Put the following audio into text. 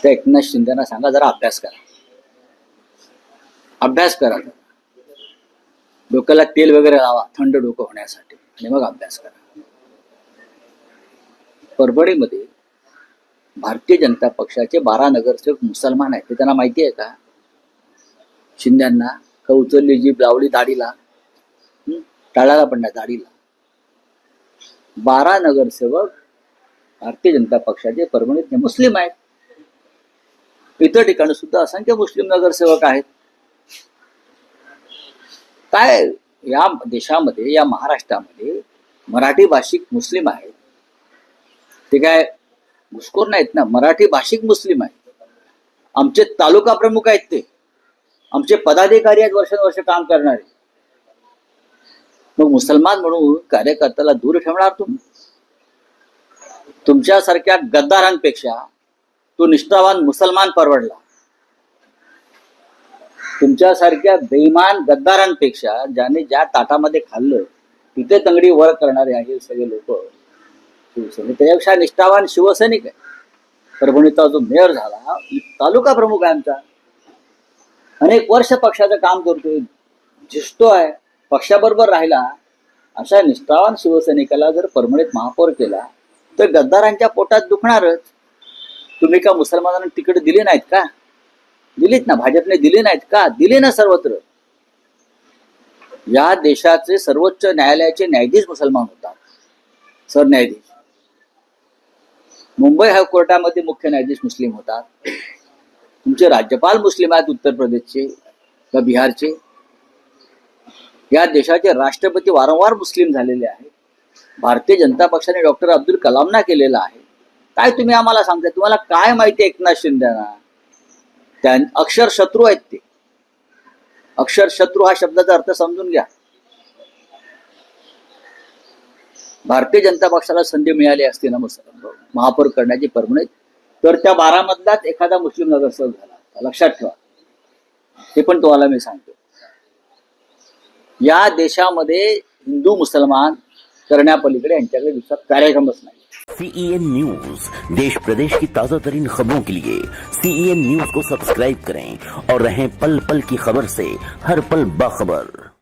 त्या एकनाथ शिंदेना सांगा जरा अभ्यास करा, अभ्यास करा. डोक्याला तेल वगैरे लावा थंड डोकं होण्यासाठी आणि मग अभ्यास करा. परभणीमध्ये भारतीय जनता पक्षाचे 12 नगरसेवक मुसलमान आहेत. ते त्यांना माहिती आहे का? शिंद्यांना का उचलली जीभ लावली दाढीला, टाळाला पण नाही दाढीला. 12 नगरसेवक भारतीय जनता पक्षाचे परभणीतले मुस्लिम आहेत. इतर ठिकाणी सुद्धा असंख्य मुस्लिम नगरसेवक आहेत. काय या देशामध्ये, या महाराष्ट्रामध्ये मराठी भाषिक मुस्लिम आहेत. ते काय घुसखोर नाहीत ना, मराठी भाषिक मुस्लिम आहेत. आमचे तालुका प्रमुख आहेत, ते आमचे पदाधिकारी आहेत, वर्षानुवर्ष काम करणारे. मग मुसलमान म्हणून कार्यकर्त्याला दूर ठेवणार तुम्ही? तुमच्यासारख्या गद्दारांपेक्षा तो निष्ठावान मुसलमान परवडला. तुमच्यासारख्या बेईमान गद्दारांपेक्षा ज्याने ज्या ताटामध्ये खाल्लं तिथे तंगडी वर करणारे आहे सगळे लोक शिवसेने, त्याच्यापेक्षा निष्ठावान शिवसैनिक आहे. परभणीचा जो मेयर झाला, तालुका प्रमुख आहे आमचा, अनेक वर्ष पक्षाचं काम करतोय, झिजतो आहे, पक्षाबरोबर राहिला. अशा निष्ठावान शिवसैनिकाला जर परभणीत महापौर केला तर गद्दारांच्या पोटात दुखणारच. तुम्ही का मुसलमानांना तिकीट दिली नाहीत का? दिलीत ना, भाजपने दिली नाहीत का? दिली ना सर्वत्र. या देशाचे सर्वोच्च न्यायालयाचे न्यायाधीश मुसलमान होतात, सरन्यायाधीश. मुंबई हायकोर्टामध्ये मुख्य न्यायाधीश मुस्लिम होतात. तुमचे राज्यपाल मुस्लिम आहेत, उत्तर प्रदेशचे का बिहारचे. या देशाचे राष्ट्रपती वारंवार मुस्लिम झालेले आहेत. भारतीय जनता पक्षाने डॉक्टर अब्दुल कलामना केलेला आहे. काय तुम्ही आम्हाला सांगताय? तुम्हाला काय माहिती आहे एकनाथ शिंदेना? त्या अक्षर शत्रू आहेत ते. अक्षर शत्रू हा शब्दाचा अर्थ समजून घ्या. भारतीय जनता पक्षाला संधी मिळाली असती ना महापौर करण्याची परभणीत, तर त्या 12 मधलाच एखादा मुस्लिम नगरसेवक झाला. लक्षात ठेवा, हे पण तुम्हाला मी सांगतो. या देशामध्ये हिंदू मुसलमान करण्यापलीकडे यांच्याकडे दुसरा कार्यक्रमच नाही. CEN न्यूज, देश प्रदेश की ताजा तरीन खबरों के लिए CEN न्यूज को सब्सक्राइब करें और रहें पल पल की खबर से हर पल बाखबर.